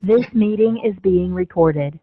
This meeting is being recorded.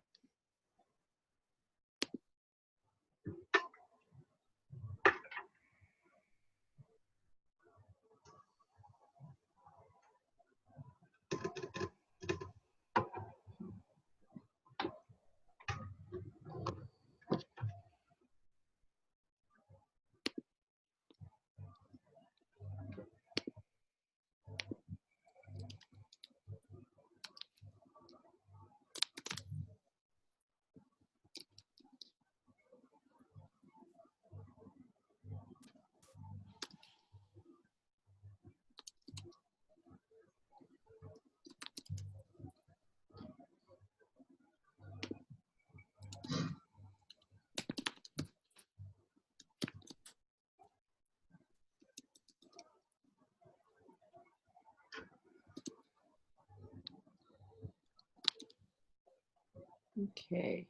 Okay,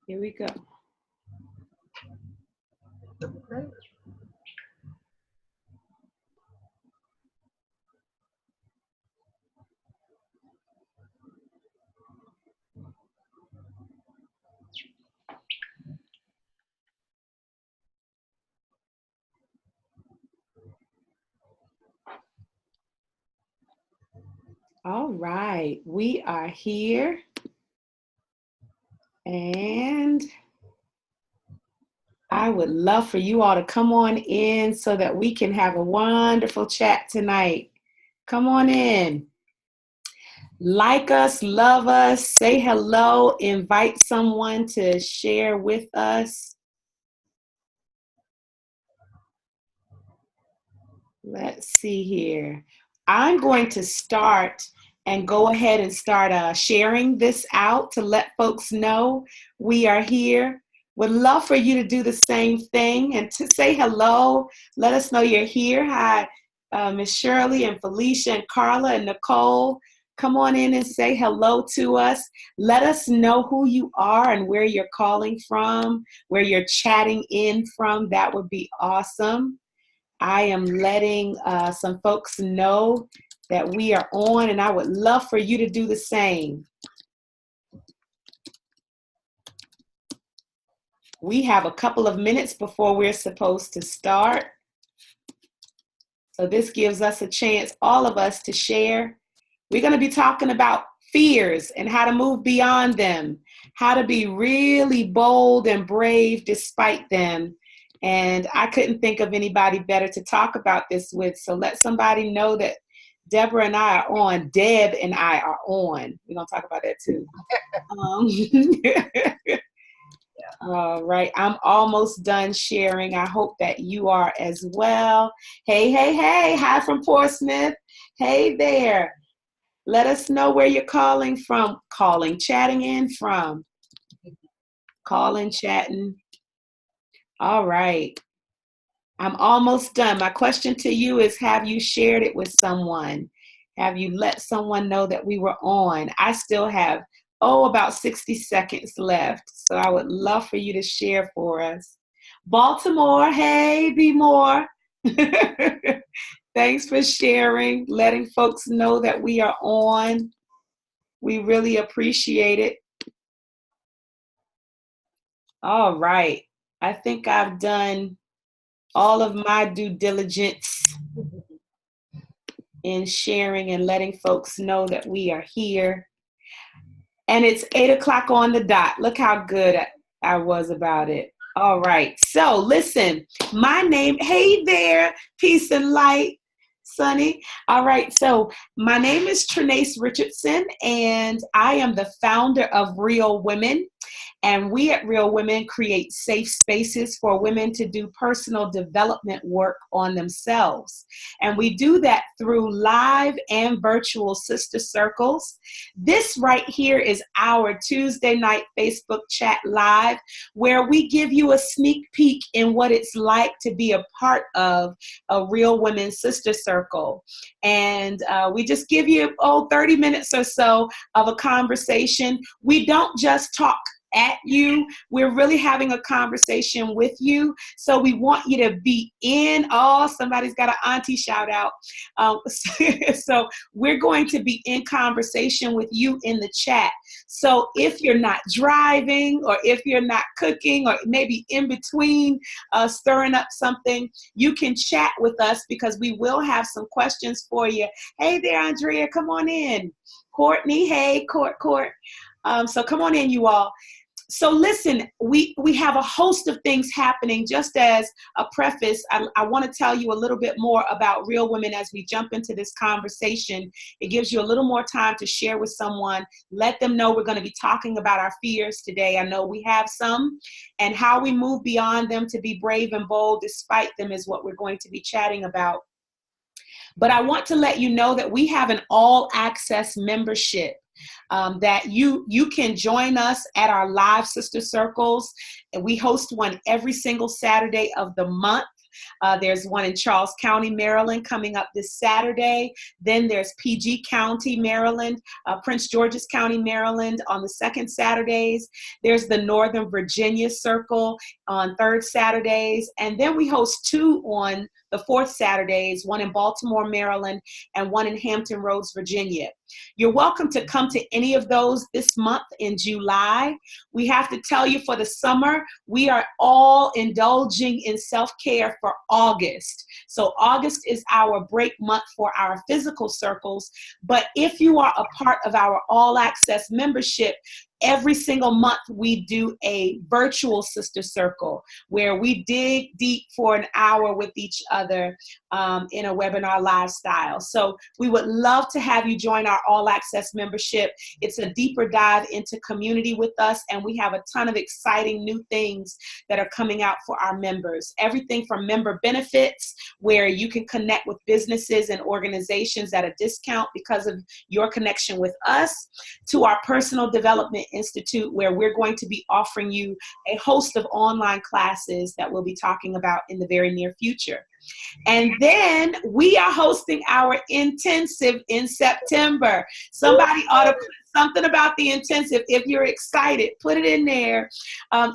here we go. All right, we are here, and I would love for you all to come on in so that we can have a wonderful chat tonight. Come on in. Like us, love us, say hello, invite someone to share with us. Let's see here. I'm going to start and go ahead and start sharing this out to let folks know we are here. Would love for you to do the same thing and to say hello. Let us know you're here. Hi, Miss Shirley and Felicia and Carla and Nicole. Come on in and say hello to us. Let us know who you are and where you're calling from, where you're chatting in from. That would be awesome. I am letting some folks know that we are on, and I would love for you to do the same. We have a couple of minutes before we're supposed to start. So this gives us a chance, all of us, to share. We're going to be talking about fears and how to move beyond them, how to be really bold and brave despite them. And I couldn't think of anybody better to talk about this with. So let somebody know that Deborah and I are on. Deb and I are on. We're going to talk about that too. All right. I'm almost done sharing. I hope that you are as well. Hey, hey, hey. Hi from Portsmouth. Hey there. Let us know where you're calling from. Chatting in from. Calling, chatting. All right. I'm almost done. My question to you is, have you shared it with someone? Have you let someone know that we were on? I still have, about 60 seconds left. So I would love for you to share for us. Baltimore, hey, be more. Thanks for sharing, letting folks know that we are on. We really appreciate it. All right. I think I've done all of my due diligence in sharing and letting folks know that we are here. And it's 8 o'clock on the dot. Look how good I was about it. All right. So listen, my name, hey there, peace and light, Sunny. All right. So my name is Trenace Richardson, and I am the founder of Real Women. And we at Real Women create safe spaces for women to do personal development work on themselves. And we do that through live and virtual sister circles. This right here is our Tuesday night Facebook chat live, where we give you a sneak peek in what it's like to be a part of a Real Women sister circle. And we just give you 30 minutes or so of a conversation. We don't just talk at you. We're really having a conversation with you. So we want you to be in. Oh, somebody's got an auntie shout out. So we're going to be in conversation with you in the chat. So if you're not driving, or if you're not cooking, or maybe in between stirring up something, you can chat with us, because we will have some questions for you. Hey there, Andrea, come on in. Courtney, hey, Court. So come on in, you all. So listen, we have a host of things happening. Just as a preface, I want to tell you a little bit more about Real Women as we jump into this conversation. It gives you a little more time to share with someone. Let them know we're going to be talking about our fears today. I know we have some, and how we move beyond them to be brave and bold despite them is what we're going to be chatting about. But I want to let you know that we have an all-access membership. That you can join us at our live sister circles. And we host one every single Saturday of the month. There's one in Charles County, Maryland, coming up this Saturday. Then there's PG County, Maryland, Prince George's County, Maryland on the second Saturdays. There's the Northern Virginia Circle on third Saturdays. And then we host two on the fourth Saturdays, one in Baltimore, Maryland, and one in Hampton Roads, Virginia. You're welcome to come to any of those this month in July. We have to tell you, for the summer, we are all indulging in self-care for August. So August is our break month for our physical circles. But if you are a part of our all-access membership, every single month we do a virtual sister circle where we dig deep for an hour with each other in a webinar live style. So we would love to have you join our all access membership. It's a deeper dive into community with us, and we have a ton of exciting new things that are coming out for our members. Everything from member benefits, where you can connect with businesses and organizations at a discount because of your connection with us, to our personal development institute, where we're going to be offering you a host of online classes that we'll be talking about in the very near future. And then we are hosting our intensive in September. Somebody ought to put something about the intensive. If you're excited, put it in there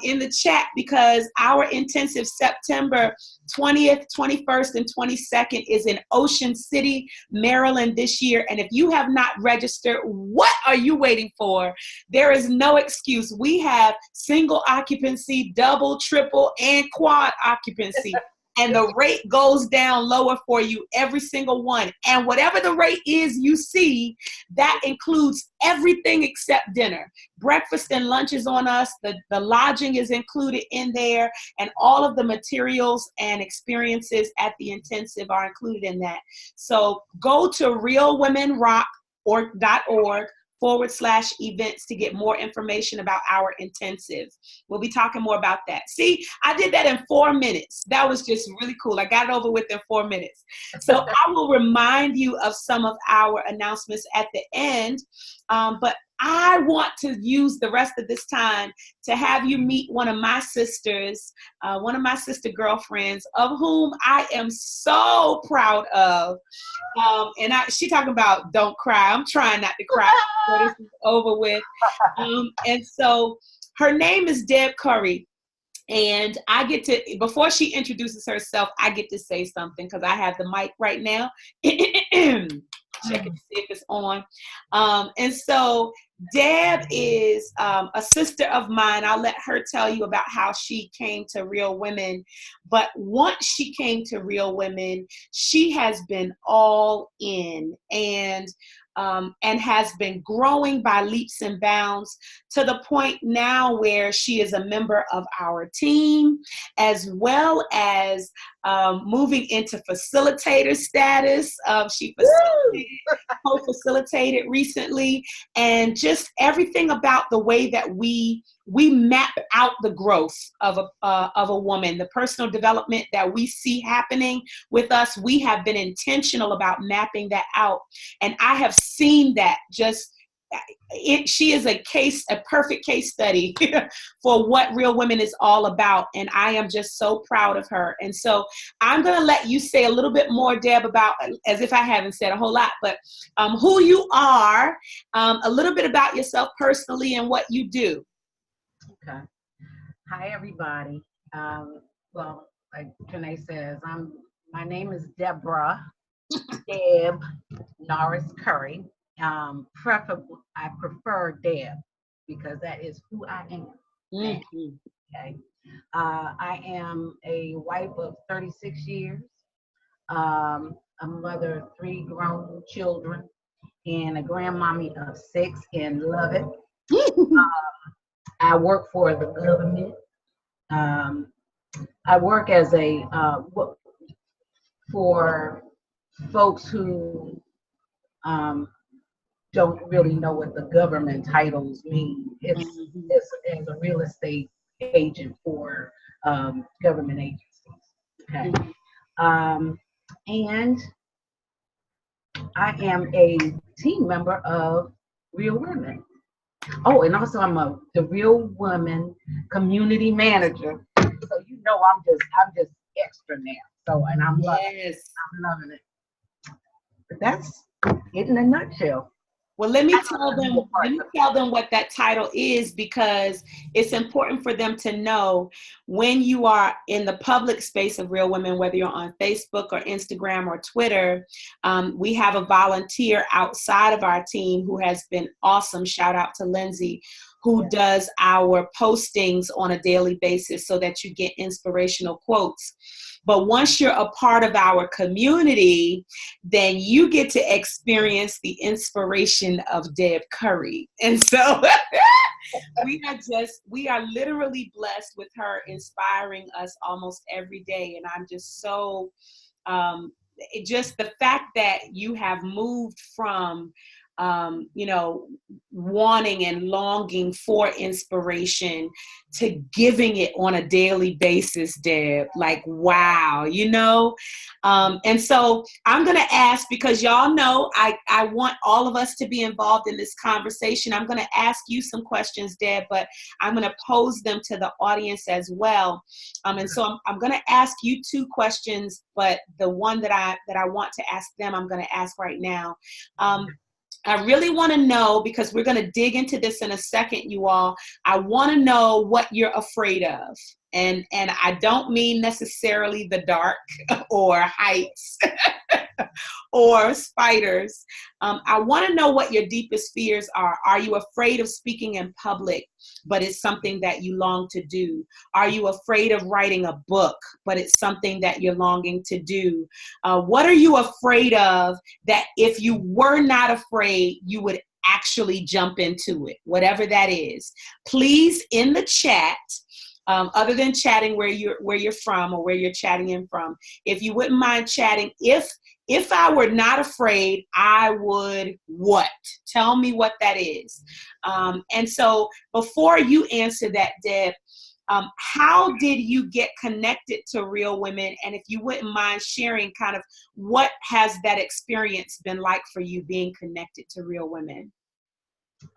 in the chat, because our intensive September 20th, 21st, and 22nd is in Ocean City, Maryland this year. And if you have not registered, what are you waiting for? There is no excuse. We have single occupancy, double, triple, and quad occupancy. And the rate goes down lower for you, every single one. And whatever the rate is you see, that includes everything except dinner. Breakfast and lunch is on us. The lodging is included in there. And all of the materials and experiences at the intensive are included in that. So go to realwomenrock.org/events to get more information about our intensive. We'll be talking more about that. See, I did that in 4 minutes. That was just really cool. I got it over with in 4 minutes. So I will remind you of some of our announcements at the end, but I want to use the rest of this time to have you meet one of my sisters, one of my sister girlfriends, of whom I am so proud of. And she talking about don't cry. I'm trying not to cry. So this is over with. And so her name is Deb Curry. And I get to, before she introduces herself, I get to say something because I have the mic right now. Check it to see if it's on. And so Deb is a sister of mine. I'll let her tell you about how she came to Real Women. But once she came to Real Women, she has been all in and has been growing by leaps and bounds to the point now where she is a member of our team, as well as moving into facilitator status. She co-facilitated recently, and just everything about the way that we map out the growth of a woman, the personal development that we see happening with us. We have been intentional about mapping that out, and I have seen that she is a perfect case study for what Real Women is all about. And I am just so proud of her. And so I'm going to let you say a little bit more, Deb, about, as if I haven't said a whole lot, but who you are, a little bit about yourself personally and what you do. Okay. Hi, everybody. Um, well, like Janae says, my name is Deborah Deb Norris Curry. I prefer Deb because that is who I am now. Mhm. Okay. I am a wife of 36 years, a mother of 3 grown children, and a grandmommy of 6 and love it. I work for the government. Um, I work as for folks who um, don't really know what the government titles mean. Mhm. It's as a real estate agent for government agencies. Okay, Mhm. um, and I am a team member of Real Women. Oh, and also the Real Women community manager. So I'm just extra now. So and Yes. I'm loving it. But that's it in a nutshell. Well, let I me know tell there's them, more let parts me of it. tell them what that title is because it's important for them to know when you are in the public space of Real Women, whether you're on Facebook or Instagram or Twitter, we have a volunteer outside of our team who has been awesome. Shout out to Lindsay, who Yeah. does our postings on a daily basis so that you get inspirational quotes. But once you're a part of our community, then you get to experience the inspiration of Deb Curry. And so we are literally blessed with her inspiring us almost every day. And I'm just so, just the fact that you have moved from, you know, wanting and longing for inspiration to giving it on a daily basis, Deb. Like, wow, you know? And so I'm going to ask, because y'all know I want all of us to be involved in this conversation. I'm going to ask you some questions, Deb, but I'm going to pose them to the audience as well. And so I'm going to ask you 2 questions, but the one that I want to ask them, I'm going to ask right now. I really want to know, because we're going to dig into this in a second, you all. I want to know what you're afraid of. And I don't mean necessarily the dark or heights or spiders. I want to know what your deepest fears are. Are you afraid of speaking in public, but it's something that you long to do? Are you afraid of writing a book, but it's something that you're longing to do? What are you afraid of that if you were not afraid, you would actually jump into it, whatever that is? Please, in the chat, other than chatting where you're from or where you're chatting in from, if you wouldn't mind chatting, if I were not afraid, I would what? Tell me what that is. And so before you answer that, Deb, how did you get connected to Real Women? And if you wouldn't mind sharing kind of what has that experience been like for you being connected to Real Women?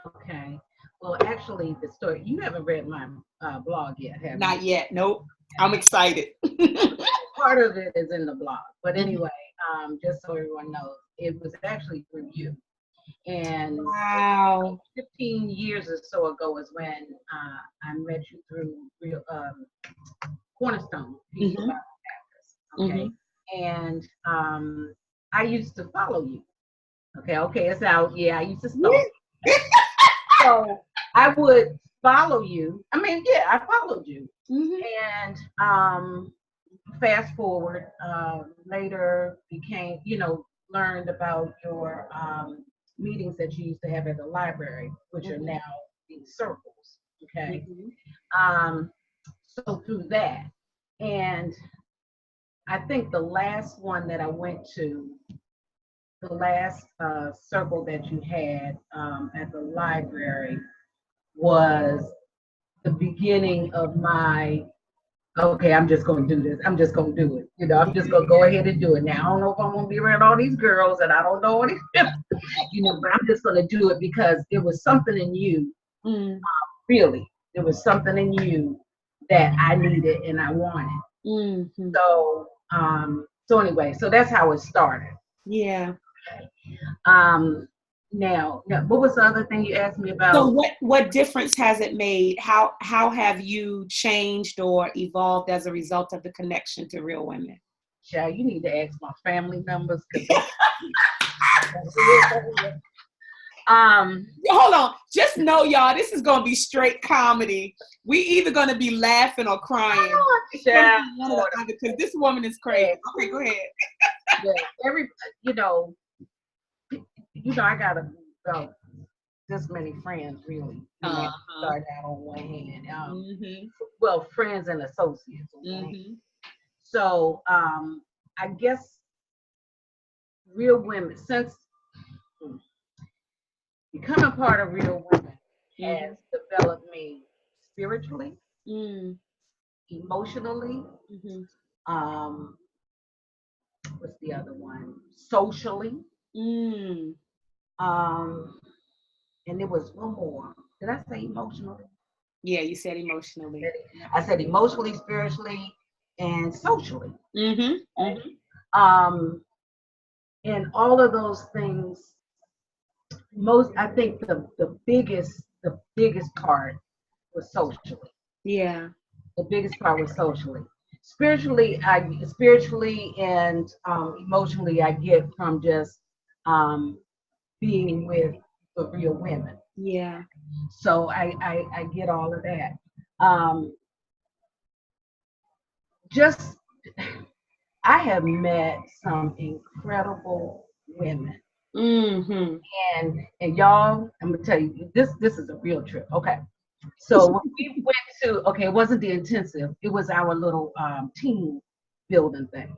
Okay. Well, actually, the story, you haven't read my blog yet, have you? Not yet. Nope. I'm excited. Part of it is in the blog. But Mhm. anyway, just so everyone knows, it was actually through you. And Wow. 15 years or so ago is when I met you through Cornerstone Peace Hmm. Bible Baptist. Okay. And I used to follow you. Okay, it's out. Yeah, I used to stalk. So I would follow you. I mean, yeah, I followed you. Hmm. And fast forward, later became, learned about your meetings that you used to have at the library, which are now these circles. Okay. Hmm. So through that, and I think the last one that I went to, the last circle that you had at the library was the beginning of my, okay, I'm just going to do this. I'm just going to do it. I'm just going to go ahead and do it. Now, I don't know if I'm going to be around all these girls and I don't know what but I'm just going to do it because there was something in you, Mm. really. There was something in you that I needed and I wanted. Mm-hmm. So anyway, so that's how it started. Yeah. Um, now, what was the other thing you asked me So about? what difference has it made? How have you changed or evolved as a result of the connection to Real Women? Child, you need to ask my family members because Hold on. Just know, y'all, this is gonna be straight comedy. We either gonna be laughing or crying. It's gonna be one or the other, because this woman is crazy. Okay, go ahead. yeah, you know, I got about this many friends really. Start out on one hand. Well, friends and associates on one hand. So I guess Real Women, since becoming part of Real Women has developed me spiritually, emotionally, what's the other one? Socially. And there was one more. Did I say emotionally? Yeah, you said emotionally. I said emotionally, spiritually, and socially. And all of those things, I think the biggest part was socially. Yeah. The biggest part was socially. Spiritually and emotionally, I get from just being with the Real Women. Yeah. So I get all of that. Just I have met some incredible women. And y'all, I'm gonna tell you, this is a real trip. Okay. So when we went to, it wasn't the intensive, it was our little team building thing.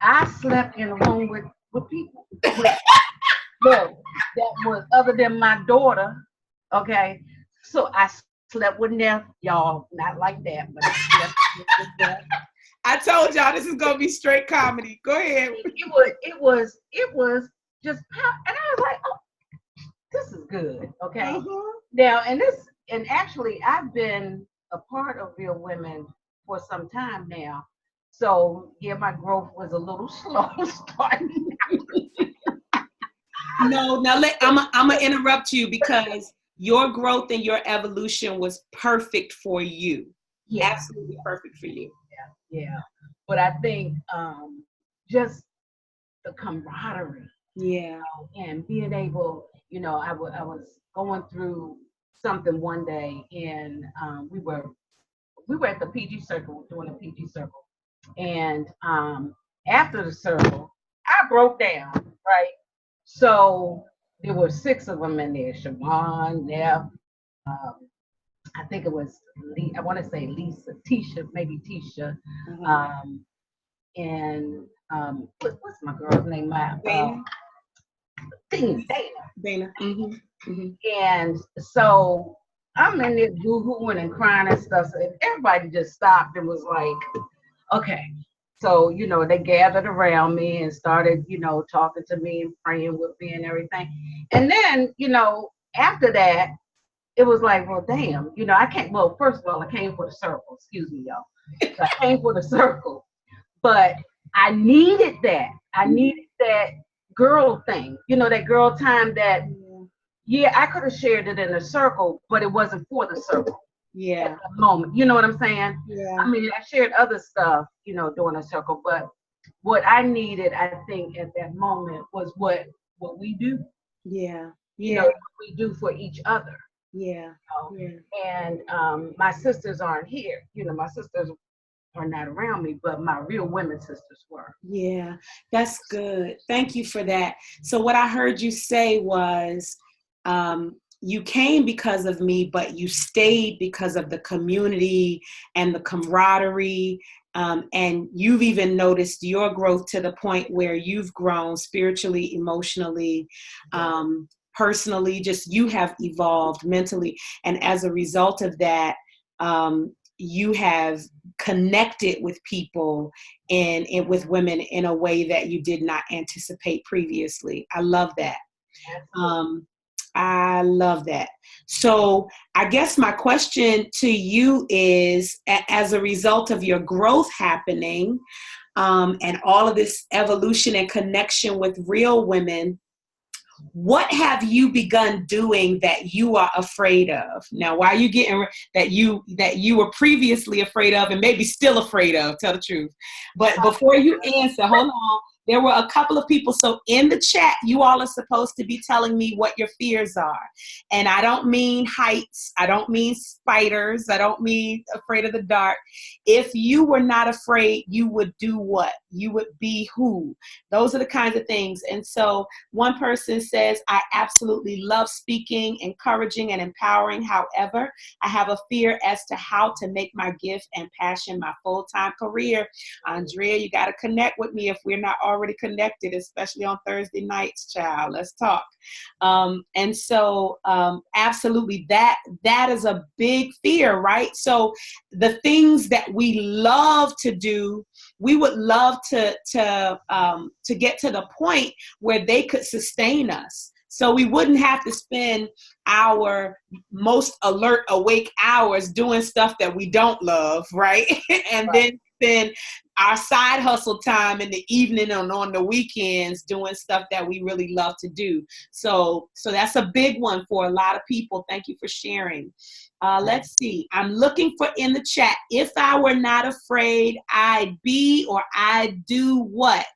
I slept in a room with people. Look, that was other than my daughter. Okay. So I slept with them, y'all, not like that, but I slept with them. I told y'all this is gonna be straight comedy. Go ahead. It was just, and I was like, oh, this is good. Okay. Now, and actually, I've been a part of Real Women for some time now. So yeah, my growth was a little slow starting. No, now I'm gonna interrupt you, because your growth and your evolution was perfect for you. Yeah. Absolutely perfect for you. Yeah. But I think just the camaraderie. Yeah. And being able, I was going through something one day, and we were at the PG circle, doing a PG circle, and after the circle, I broke down, right? So there were 6 of them in there: Siobhan, Neff, I think it was I want to say Lisa, Tisha, maybe Tisha, and what's my girl's name? Dana. And so I'm in there boo-hooing and crying and stuff. So everybody just stopped and was like, okay. So, they gathered around me and started, talking to me and praying with me and everything. And then, after that, it was like, well, damn, I can't, well, first of all, I came for the circle. Excuse me, y'all. So I came for the circle. But I needed that. I needed that girl thing, that girl time that, yeah, I could have shared it in a circle, but it wasn't for the circle. Yeah. At the moment. You know what I'm saying? Yeah. I mean, I shared other stuff, during a circle, but what I needed, I think, at that moment was what we do. Yeah. What we do for each other. Yeah. And my sisters aren't here. My sisters are not around me, but my Real Women sisters were. Yeah, that's good. Thank you for that. So what I heard you say was, you came because of me, but you stayed because of the community and the camaraderie. And you've even noticed your growth to the point where you've grown spiritually, emotionally, personally, just you have evolved mentally. And as a result of that, you have connected with people and with women in a way that you did not anticipate previously. I love that. I love that. So I guess my question to you is, as a result of your growth happening, and all of this evolution and connection with Real Women, what have you begun doing that you are afraid of? Now, why are you getting that you were previously afraid of and maybe still afraid of? Tell the truth. But before you answer, hold on. There were a couple of people. So in the chat, you all are supposed to be telling me what your fears are. And I don't mean heights. I don't mean spiders. I don't mean afraid of the dark. If you were not afraid, you would do what? You would be who? Those are the kinds of things. And so one person says, I absolutely love speaking, encouraging, and empowering. However, I have a fear as to how to make my gift and passion my full-time career. Andrea, you got to connect with me if we're not already connected, especially on Thursday nights, child. Let's talk. And so absolutely, that is a big fear, right? So the things that we love to do, we would love to get to the point where they could sustain us. So we wouldn't have to spend our most alert, awake hours doing stuff that we don't love, right? And then spend our side hustle time in the evening and on the weekends doing stuff that we really love to do. So that's a big one for a lot of people. Thank you for sharing. Let's see. I'm looking for in the chat. If I were not afraid, I'd be or I'd do what?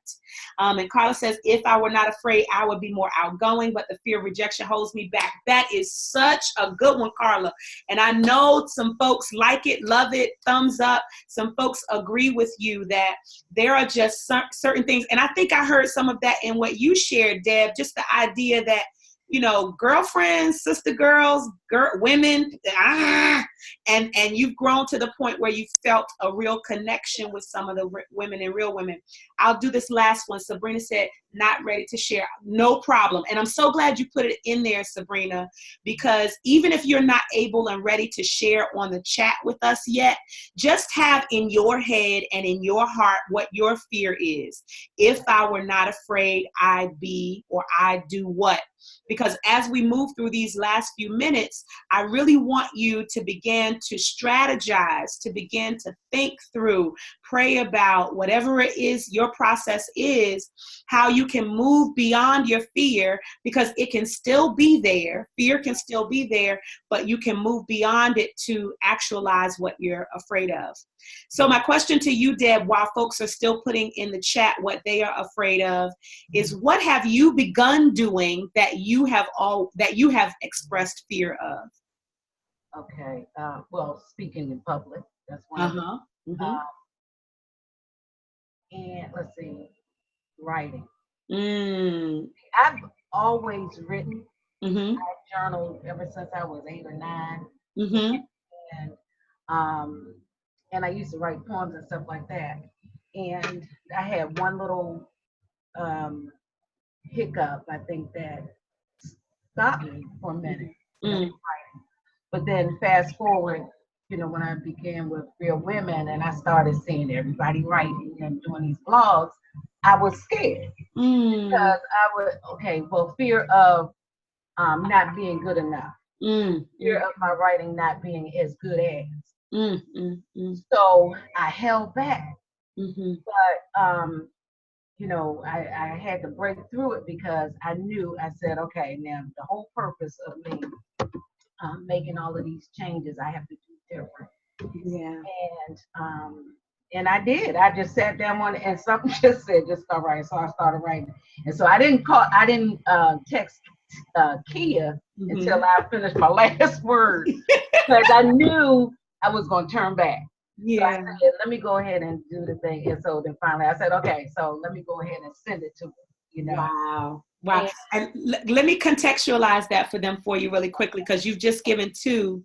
And Carla says, if I were not afraid, I would be more outgoing, but the fear of rejection holds me back. That is such a good one, Carla. And I know some folks like it, love it, thumbs up. Some folks agree with you that there are just certain things. And I think I heard some of that in what you shared, Deb, just the idea that, you know, girlfriends, sister girls, women, and you've grown to the point where you felt a real connection with some of the women and real women. I'll do this last one. Sabrina said, not ready to share. No problem. And I'm so glad you put it in there, Sabrina, because even if you're not able and ready to share on the chat with us yet, just have in your head and in your heart what your fear is. If I were not afraid, I'd be or I'd do what? Because as we move through these last few minutes, I really want you to begin to strategize, to begin to think through, pray about whatever it is your process is, how you can move beyond your fear, because it can still be there. Fear can still be there, but you can move beyond it to actualize what you're afraid of. So my question to you, Deb, while folks are still putting in the chat what they are afraid of, is what have you begun doing that you have expressed fear of? Okay. Well, speaking in public, that's one of them. And let's see, writing. I've always written. I've journaled ever since I was 8 or 9. And I used to write poems and stuff like that. And I had one little hiccup, I think, that stopped me for a minute. But then fast forward, you know, when I began with Real Women and I started seeing everybody writing and doing these blogs, I was scared because fear of not being good enough, fear of my writing not being as good as. So I held back, but you know, I had to break through it because I said, okay, now the whole purpose of me making all of these changes, I have to do different. Yeah. And I did. I just sat down one and something just said, just start writing. So I started writing. And so I didn't text Kia until I finished my last word because I knew I was going to turn back. Yeah. So I said, let me go ahead and do the thing. And so then finally I said, okay, so let me go ahead and send it to her, you know. Wow. And let me contextualize that for you really quickly, because you've just given two.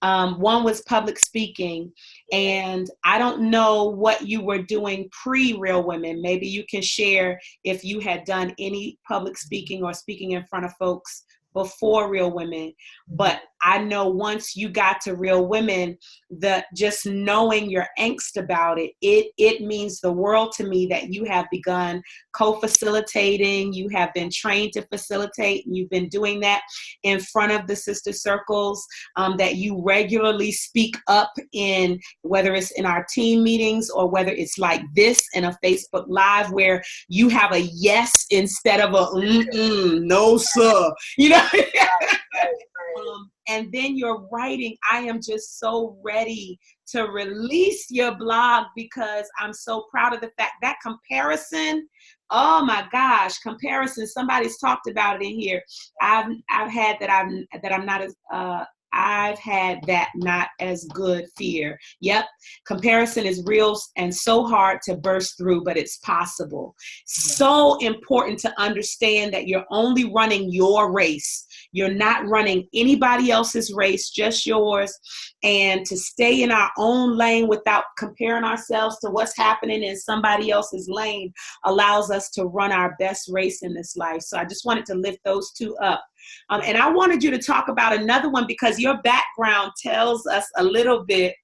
One was public speaking, and I don't know what you were doing pre-Real Women. Maybe you can share if you had done any public speaking or speaking in front of folks before Real Women. But I know once you got to Real Women, the just knowing your angst about it, it means the world to me that you have begun co-facilitating, you have been trained to facilitate, and you've been doing that in front of the sister circles, that you regularly speak up in, whether it's in our team meetings or whether it's like this in a Facebook Live where you have a yes instead of a no sir, you know. And then you're writing. I am just so ready to release your blog because I'm so proud of the fact that comparison. Oh my gosh, comparison. Somebody's talked about it in here. I've had that I'm not as I've had that not as good fear. Yep. Comparison is real and so hard to burst through, but it's possible. So important to understand that you're only running your race. You're not running anybody else's race, just yours. And to stay in our own lane without comparing ourselves to what's happening in somebody else's lane allows us to run our best race in this life. So I just wanted to lift those two up. And I wanted you to talk about another one because your background tells us a little bit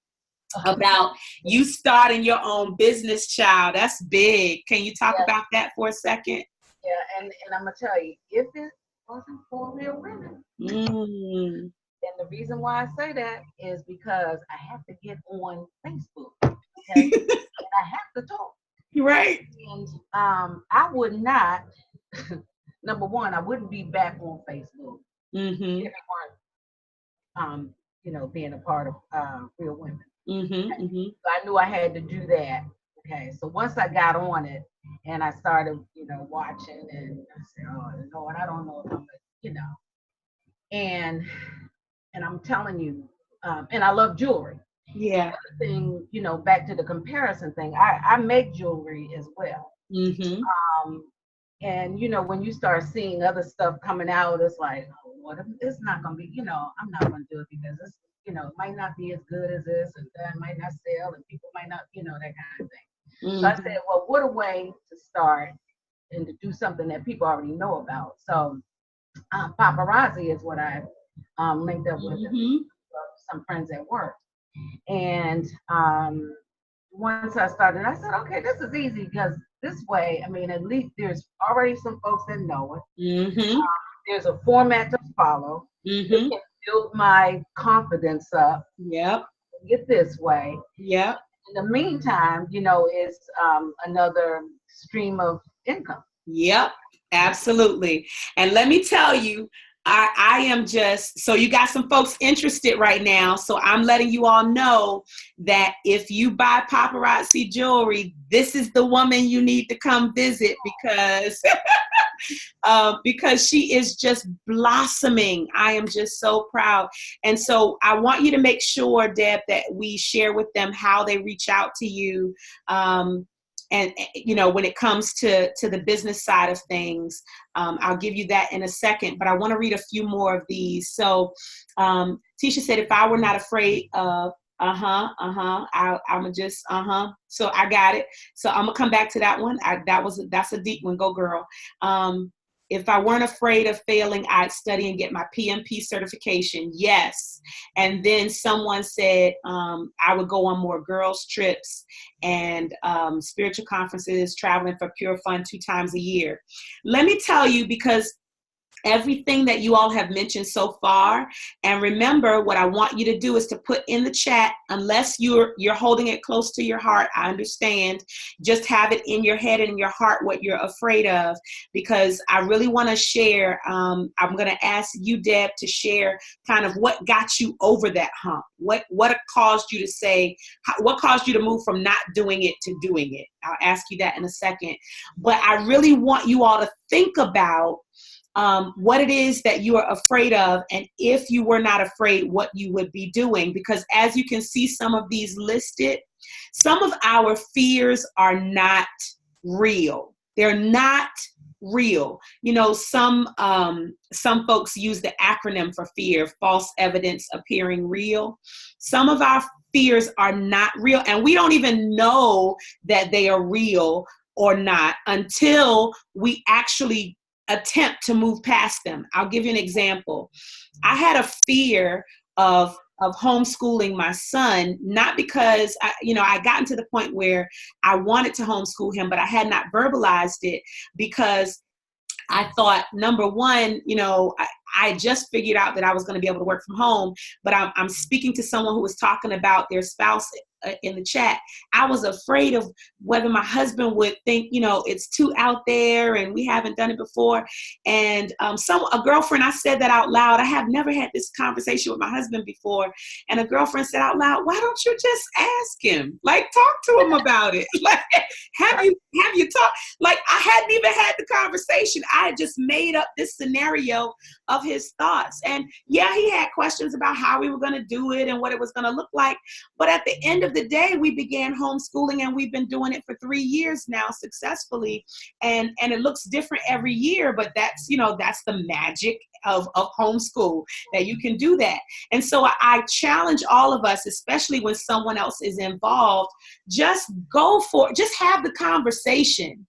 about you starting your own business, child. That's big. Can you talk about that for a second? Yeah, and I'm going to tell you, if it wasn't for Real Women, and the reason why I say that is because I have to get on Facebook, okay? And I have to talk. Right. And I would not, number one, I wouldn't be back on Facebook if it weren't, being a part of Real Women. So I knew I had to do that. Okay, so once I got on it and I started, watching, and I said, oh Lord, I don't know if I'm and I'm telling you, and I love jewelry. Yeah. The thing, back to the comparison thing, I make jewelry as well. And when you start seeing other stuff coming out, it's like, oh, what if it's not gonna be, I'm not gonna do it because it's, it might not be as good as this, and that might not sell, and people might not, that kind of thing. So I said, well, what a way to start and to do something that people already know about. So paparazzi is what I linked up with some friends at work. And once I started, I said, okay, this is easy because this way, I mean, at least there's already some folks that know it. There's a format to follow. It can build my confidence up. Yep. Get this way. Yep. In the meantime, is another stream of income. Yep, absolutely. And let me tell you, I am just, so you got some folks interested right now. So I'm letting you all know that if you buy paparazzi jewelry, this is the woman you need to come visit because she is just blossoming. I am just so proud. And so I want you to make sure, Deb, that we share with them how they reach out to you. And, when it comes to the business side of things, I'll give you that in a second, but I want to read a few more of these. So Tisha said, if I were not afraid of, I'm just, so I got it. So I'm gonna come back to that one. That's a deep one. Go girl. If I weren't afraid of failing, I'd study and get my PMP certification. Yes. And then someone said I would go on more girls' trips and spiritual conferences, traveling for pure fun 2 times a year. Let me tell you, because everything that you all have mentioned so far, and remember, what I want you to do is to put in the chat, unless you're holding it close to your heart, I understand, just have it in your head and in your heart what you're afraid of, because I really want to share. I'm going to ask you, Deb, to share kind of what got you over that hump, what caused you to say, what caused you to move from not doing it to doing it. I'll ask you that in a second, but I really want you all to think about what it is that you are afraid of, and if you were not afraid, what you would be doing. Because as you can see, some of these listed, some of our fears are not real. They're not real. Some folks use the acronym for fear, false evidence appearing real. Some of our fears are not real, and we don't even know that they are real or not until we actually attempt to move past them. I'll give you an example. I had a fear of homeschooling my son, not because I gotten to the point where I wanted to homeschool him, but I had not verbalized it because I thought, number one, I just figured out that I was going to be able to work from home, but I'm speaking to someone who was talking about their spouse in the chat. I was afraid of whether my husband would think, it's too out there and we haven't done it before. And a girlfriend, I said that out loud. I have never had this conversation with my husband before. And a girlfriend said out loud, why don't you just ask him? Like, talk to him about it. Like, have you talked? Like, I hadn't even had the conversation. I had just made up this scenario of his thoughts. And yeah, he had questions about how we were going to do it and what it was going to look like. But at the end of the day, we began homeschooling, and we've been doing it for 3 years now successfully. And it looks different every year, but that's the magic of homeschool, that you can do that. And so I challenge all of us, especially when someone else is involved, just have the conversation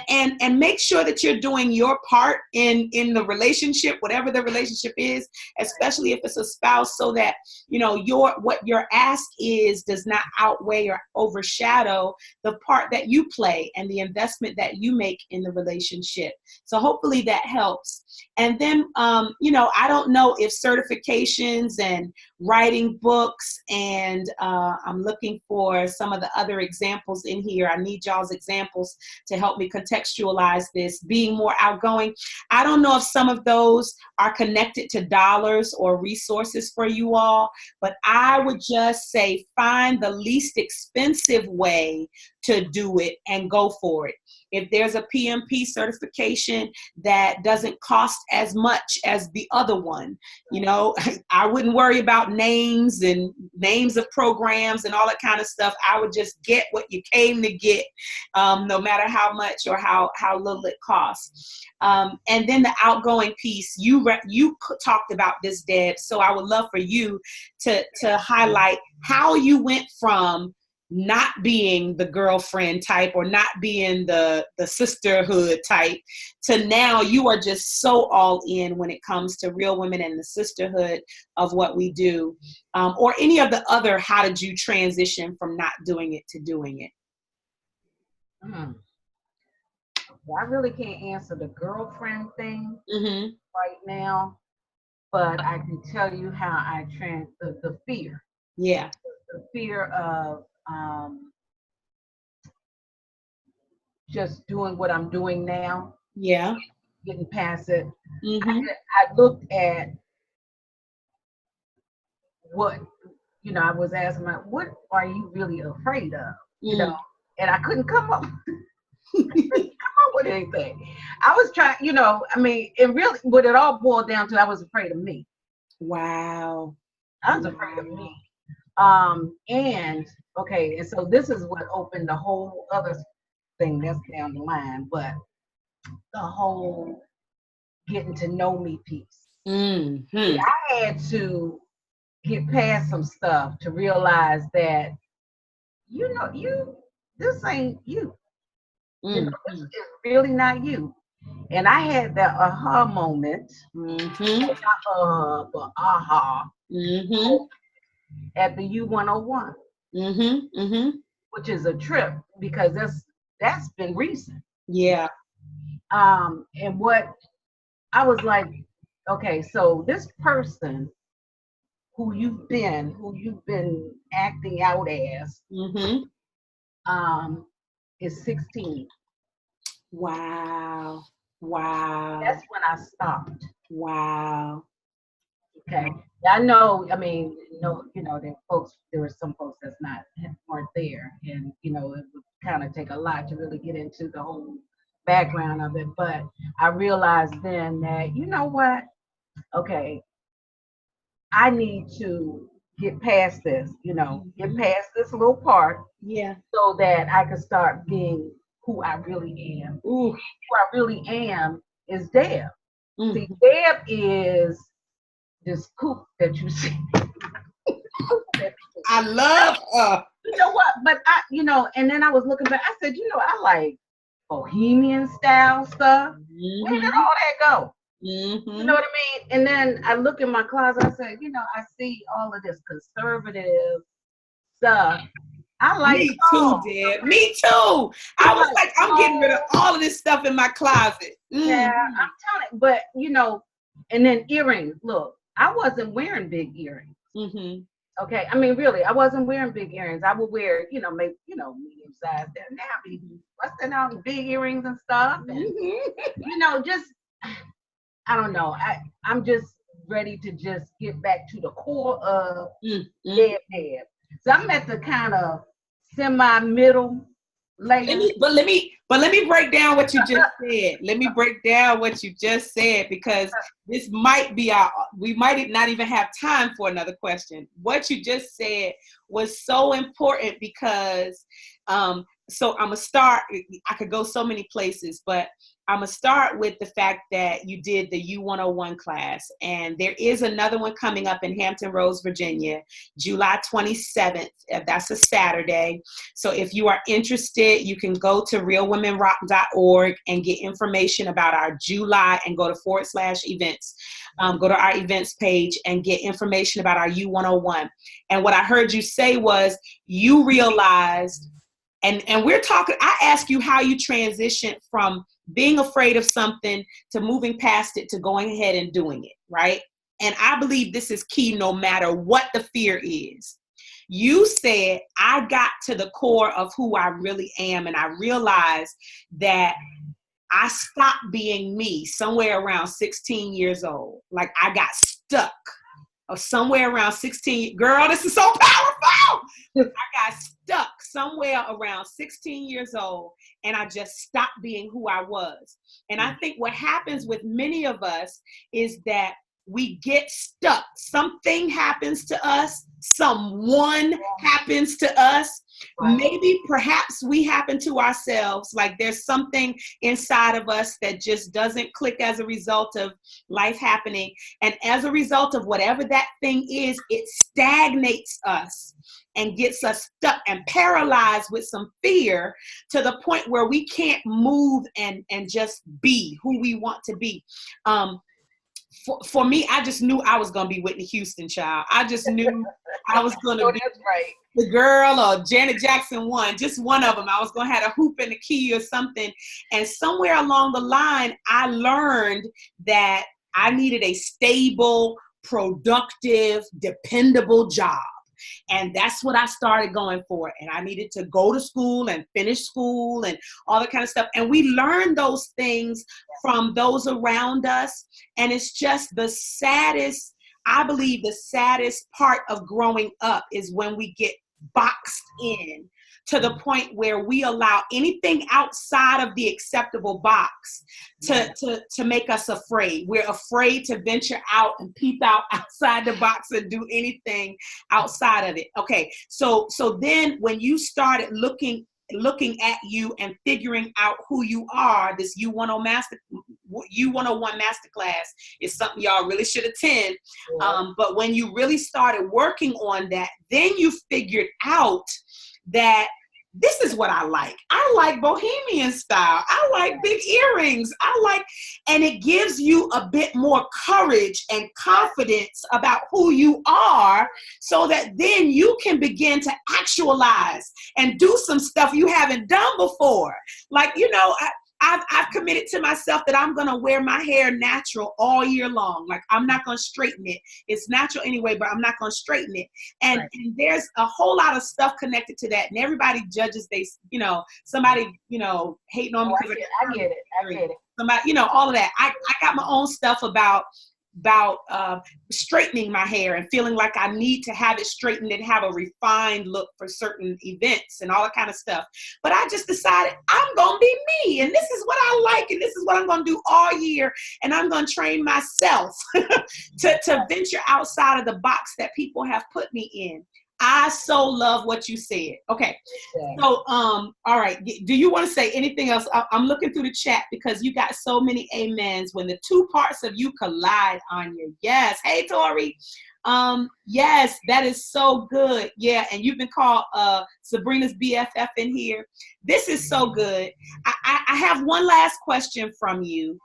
and make sure that you're doing your part in the relationship, whatever the relationship is, especially if it's a spouse, so that what your ask is does not outweigh or overshadow the part that you play and the investment that you make in the relationship. So hopefully that helps. And then I don't know if certifications and writing books, and I'm looking for some of the other examples in here. I need y'all's examples to help me contextualize this. Being more outgoing. I don't know if some of those are connected to dollars or resources for you all, but I would just say find the least expensive way to do it and go for it. If there's a PMP certification that doesn't cost as much as the other one, I wouldn't worry about names of programs and all that kind of stuff. I would just get what you came to get, no matter how much or how little it costs. And then the outgoing piece, you talked about this, Deb, so I would love for you to highlight how you went from not being the girlfriend type or not being the sisterhood type to now you are just so all in when it comes to Real Women and the sisterhood of what we do, or any of the other, how did you transition from not doing it to doing it? Well, I really can't answer the girlfriend thing Mm-hmm. right now, but I can tell you how I the fear. Yeah. The fear of just doing what I'm doing now. Yeah. Getting past it. Mm-hmm. I looked at what, I was asking what are you really afraid of? And I couldn't come up with anything. I was trying, and really what it all boiled down to, I was afraid of me. Wow. I was afraid of me. And so this is what opened the whole other thing that's down the line, but the whole getting to know me piece. Mm-hmm. See, I had to get past some stuff to realize that, this ain't you. Mm-hmm. This is really not you. And I had that aha moment. Mm-hmm. But aha. Mm-hmm. At the U101. Mm-hmm. Mm-hmm. Which is a trip because that's been recent. Yeah. And what I was like, okay, so this person who you've been acting out as, mm-hmm. Is 16. Wow. Wow. That's when I stopped. Wow. Okay. I know, there were some folks weren't there. And, it would kind of take a lot to really get into the whole background of it. But I realized then that, you know what? Okay, I need to get past this, get past this little part. Yeah. So that I can start being who I really am. Ooh. Who I really am is Deb. Mm. See, Deb is this coupe that you see. I love her. You know what? But and then I was looking back. I said, I like bohemian style stuff. Where did all that go? You Mm-hmm. know what I mean? And then I look in my closet, I said, I see all of this conservative stuff. I like Me too, Deb. Me too. I was like, I'm getting rid of all of this stuff in my closet. Yeah, I'm telling you, but and then earrings. Look, I wasn't wearing big earrings. Mm-hmm. Okay, I mean, really, I wasn't wearing big earrings. I would wear, maybe, medium size. Now be busting out big earrings and stuff, and just I don't know. I'm just ready to just get back to the core of Deb. So I'm at the kind of semi-middle layer. Let me break down what you just said. Let me break down what you just said, because this might be we might not even have time for another question. What you just said was so important, because so I'm gonna start. I could go so many places, but I'm gonna start with the fact that you did the U101 class, and there is another one coming up in Hampton Roads, Virginia, July 27th. That's a Saturday. So if you are interested, you can go to realwomenrock.org and get information about our July, and go to /events. Go to our events page and get information about our U101. And what I heard you say was you realized, and we're talking, I asked you how you transitioned from being afraid of something to moving past it to going ahead and doing it, right? And I believe this is key no matter what the fear is. You said, I got to the core of who I really am, and I realized that I stopped being me somewhere around 16 years old. Like I got stuck. Or somewhere around 16, girl, this is so powerful. I got stuck somewhere around 16 years old, and I just stopped being who I was. And I think what happens with many of us is that we get stuck. Something happens to us. Someone happens to us. Maybe perhaps we happen to ourselves. Like there's something inside of us that just doesn't click as a result of life happening. And as a result of whatever that thing is, it stagnates us and gets us stuck and paralyzed with some fear to the point where we can't move and just be who we want to be. For me, I just knew I was going to be Whitney Houston, child. I just knew I was going to be the girl, or Janet Jackson one, just one of them. I was going to have a hoop and a key or something. And somewhere along the line, I learned that I needed a stable, productive, dependable job. And that's what I started going for. And I needed to go to school and finish school and all that kind of stuff. And we learn those things from those around us. And it's just the saddest, I believe the saddest part of growing up is when we get boxed in to the point where we allow anything outside of the acceptable box to make us afraid. We're afraid to venture out and peep out outside the box and do anything outside of it. Okay, so then when you started looking at you and figuring out who you are, this U101 masterclass is something y'all really should attend. But when you really started working on that, then you figured out that this is what I like. I like bohemian style. I like big earrings. And it gives you a bit more courage and confidence about who you are, so that then you can begin to actualize and do some stuff you haven't done before. Like, I've committed to myself that I'm going to wear my hair natural all year long. Like I'm not going to straighten it. It's natural anyway, but I'm not going to straighten it. And there's a whole lot of stuff connected to that. And everybody judges, somebody, hating on me. I get it. Somebody, all of that. I got my own stuff about straightening my hair and feeling like I need to have it straightened and have a refined look for certain events and all that kind of stuff. But I just decided I'm going to be me, and this is what I like, and this is what I'm going to do all year. And I'm going to train myself to venture outside of the box that people have put me in. I so love what you said. Okay. Yeah. So, all right. Do you want to say anything else? I'm looking through the chat because you got so many amens when the two parts of you collide, Anya. Yes. Hey, Tori. Yes, that is so good. Yeah. And you've been called Sabrina's BFF in here. This is so good. I have one last question from you.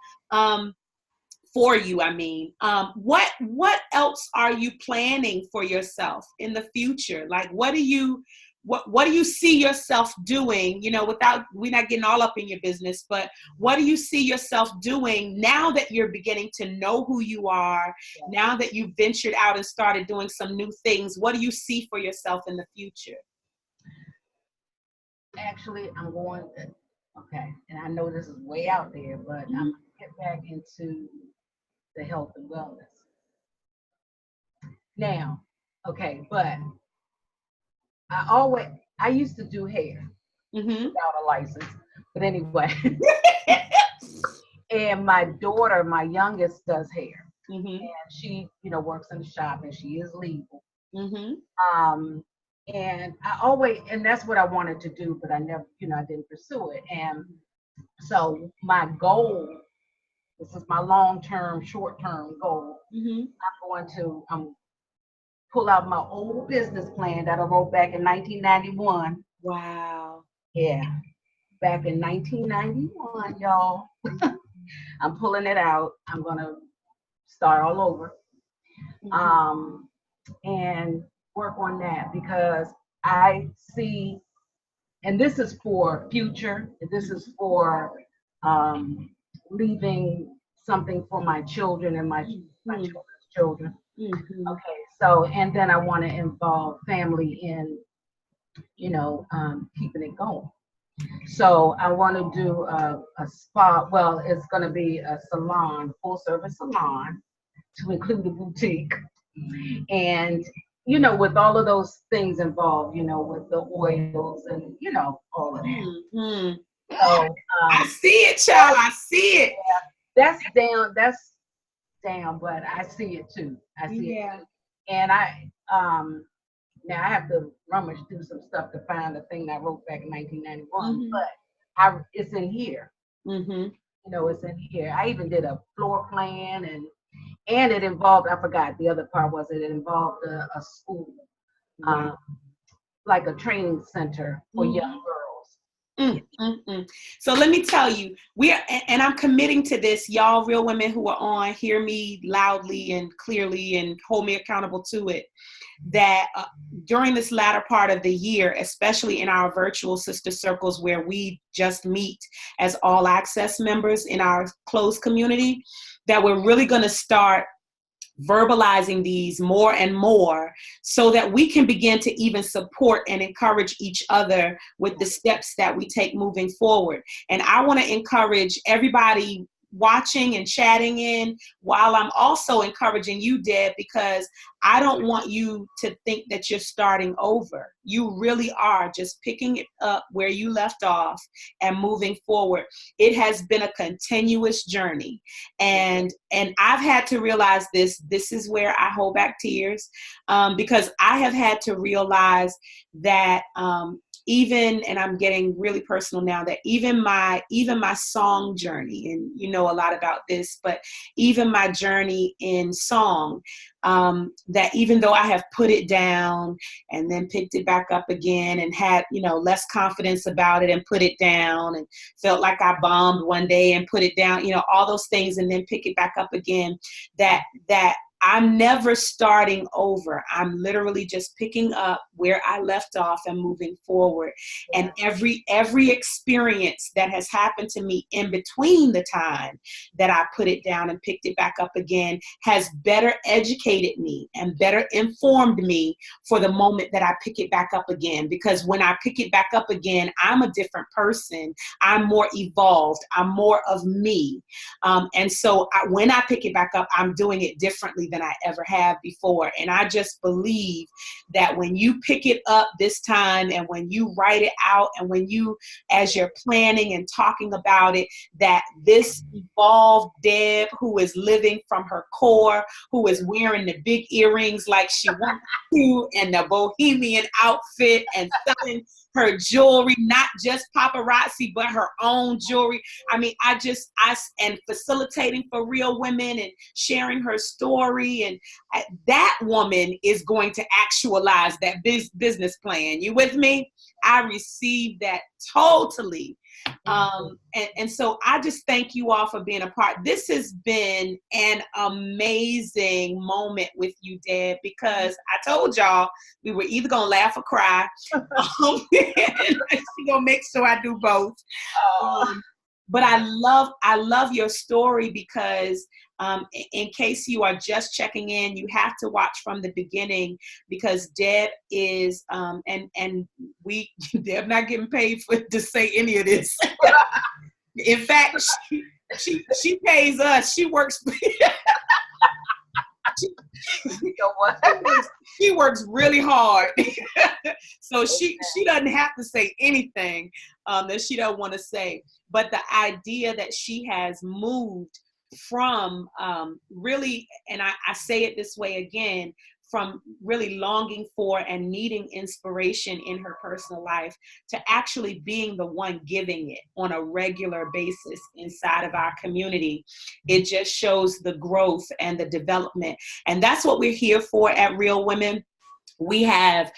For you, I mean, what else are you planning for yourself in the future? Like, what do you see yourself doing? You know, without, we're not getting all up in your business, but what do you see yourself doing now that you're beginning to know who you are? Now that you've ventured out and started doing some new things, what do you see for yourself in the future? Actually, I'm going to, okay, and I know this is way out there, but I'm going to get back into the health and wellness. Now, okay, but I used to do hair without a license, but anyway. And my daughter, my youngest, does hair, and she, works in the shop, and she is legal. And and that's what I wanted to do, but I never, I didn't pursue it. And so my goal, this is my long-term, short-term goal. I'm going to pull out my old business plan that I wrote back in 1991. Wow. Yeah, back in 1991, y'all. I'm pulling it out. I'm going to start all over and work on that, because I see, and this is for future, this is for leaving something for my children and my children's children. Okay, so, and then I want to involve family in, keeping it going. So I want to do a spa. Well, it's going to be a salon, full service salon, to include a boutique. And, with all of those things involved, with the oils and, all of that. So, I see it, child. I see it. Yeah, that's down, but I see it too. I see it too. And now I have to rummage through some stuff to find the thing that I wrote back in 1991, but it's in here. It's in here. I even did a floor plan, and it involved, I forgot, the other part was it involved a school, like a training center for young girls. So let me tell you, and I'm committing to this, y'all, real women who are on, hear me loudly and clearly and hold me accountable to it, that during this latter part of the year, especially in our virtual sister circles where we just meet as all access members in our closed community, that we're really going to start verbalizing these more and more so that we can begin to even support and encourage each other with the steps that we take moving forward. And I want to encourage everybody watching and chatting in, while I'm also encouraging you, Deb, because I don't want you to think that you're starting over. You really are just picking it up where you left off and moving forward. It has been a continuous journey. And I've had to realize this is where I hold back tears, because I have had to realize that even, and I'm getting really personal now, that even my song journey, and you know a lot about this, but even my journey in song, that even though I have put it down and then picked it back up again and had, less confidence about it and put it down and felt like I bombed one day and put it down, all those things, and then pick it back up again, that I'm never starting over. I'm literally just picking up where I left off and moving forward. And every experience that has happened to me in between the time that I put it down and picked it back up again has better educated me and better informed me for the moment that I pick it back up again. Because when I pick it back up again, I'm a different person. I'm more evolved. I'm more of me. And so when I pick it back up, I'm doing it differently than I ever have before. And I just believe that when you pick it up this time and when you write it out and when you, as you're planning and talking about it, that this evolved Deb who is living from her core, who is wearing the big earrings like she wants to and the bohemian outfit and selling her jewelry, not just paparazzi, but her own jewelry. I mean, and facilitating for real women and sharing her story. And that woman is going to actualize that business plan. You with me? I received that totally. And so I just thank you all for being a part. This has been an amazing moment with you, Deb, because I told y'all we were either going to laugh or cry. She's going to make sure I do both. But I love your story because in case you are just checking in, you have to watch from the beginning because Deb is, and Deb not getting paid to say any of this. In fact, she pays us. She works. She works really hard. So she doesn't have to say anything that she don't want to say. But the idea that she has moved from really, and I say it this way again, from really longing for and needing inspiration in her personal life to actually being the one giving it on a regular basis inside of our community. It just shows the growth and the development. And that's what we're here for at Real Women. We have,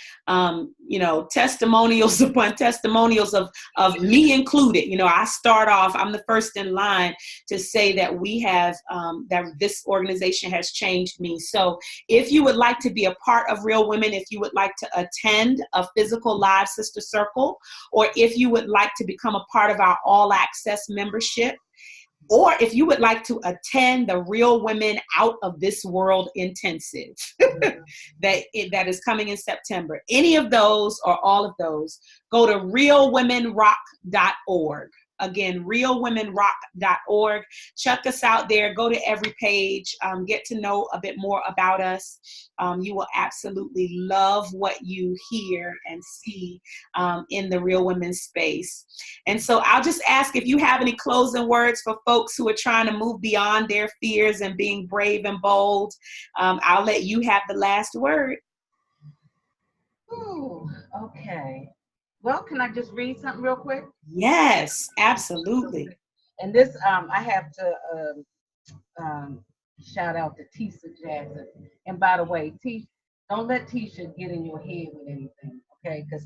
testimonials upon testimonials of me included. I start off, I'm the first in line to say that we have, that this organization has changed me. So if you would like to be a part of Real Women, if you would like to attend a physical live sister circle, or if you would like to become a part of our all access membership, or if you would like to attend the Real Women Out of This World Intensive that is coming in September, any of those or all of those, go to realwomenrock.org. Again, realwomenrock.org. Check us out there. Go to every page. Get to know a bit more about us. You will absolutely love what you hear and see in the Real Women space. And so I'll just ask if you have any closing words for folks who are trying to move beyond their fears and being brave and bold. I'll let you have the last word. Ooh, okay. Well, can I just read something real quick? Yes, absolutely. And this, I have to shout out to Tisha Jackson. And by the way, don't let Tisha get in your head with anything, okay? Because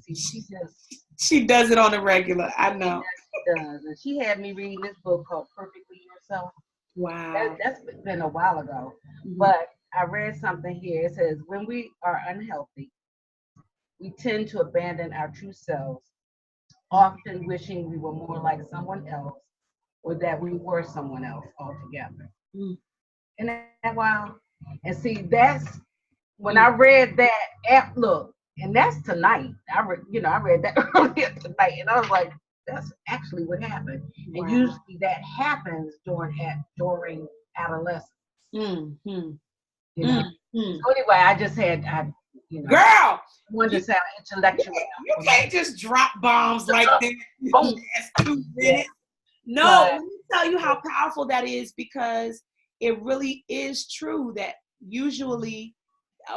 she does it on a regular. I know. She does. And she had me reading this book called Perfectly Yourself. Wow. That's been a while ago. Mm-hmm. But I read something here. It says, when we are unhealthy, we tend to abandon our true selves, often wishing we were more like someone else or that we were someone else altogether. Mm. Isn't that wild? And see, that's when I read that, look, and that's tonight. I read that earlier tonight, and I was like, that's actually what happened. Wow. And usually that happens during adolescence. Mm-hmm. So anyway, I just had, girl, I wanted to sound intellectual. You can't just drop bombs like that. That's 2 minutes. No, let me tell you how powerful that is, because it really is true that usually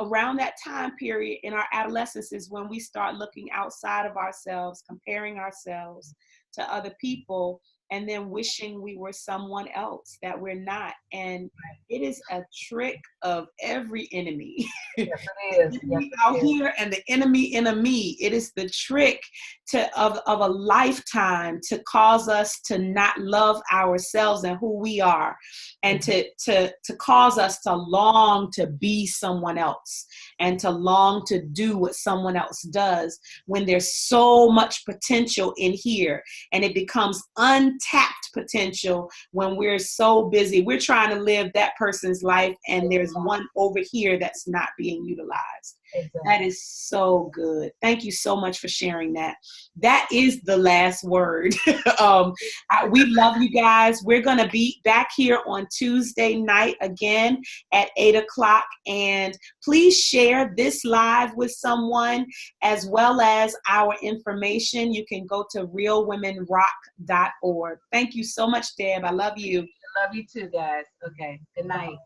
around that time period in our adolescence is when we start looking outside of ourselves, comparing ourselves to other people, and then wishing we were someone else that we're not. And it is a trick of every enemy. Yes, it is. Yes, out here, and the enemy in a me. It is the trick of a lifetime to cause us to not love ourselves and who we are, and to cause us to long to be someone else and to long to do what someone else does, when there's so much potential in here, and it becomes untapped potential when we're so busy. We're trying to live that person's life, and there's one over here that's not being utilized. Exactly. That is so good. Thank you so much for sharing that. That is the last word. We love you guys. We're going to be back here on Tuesday night again at 8 o'clock. And please share this live with someone as well as our information. You can go to realwomenrock.org. Thank you so much, Deb. I love you. Love you too, guys. Okay. Good night.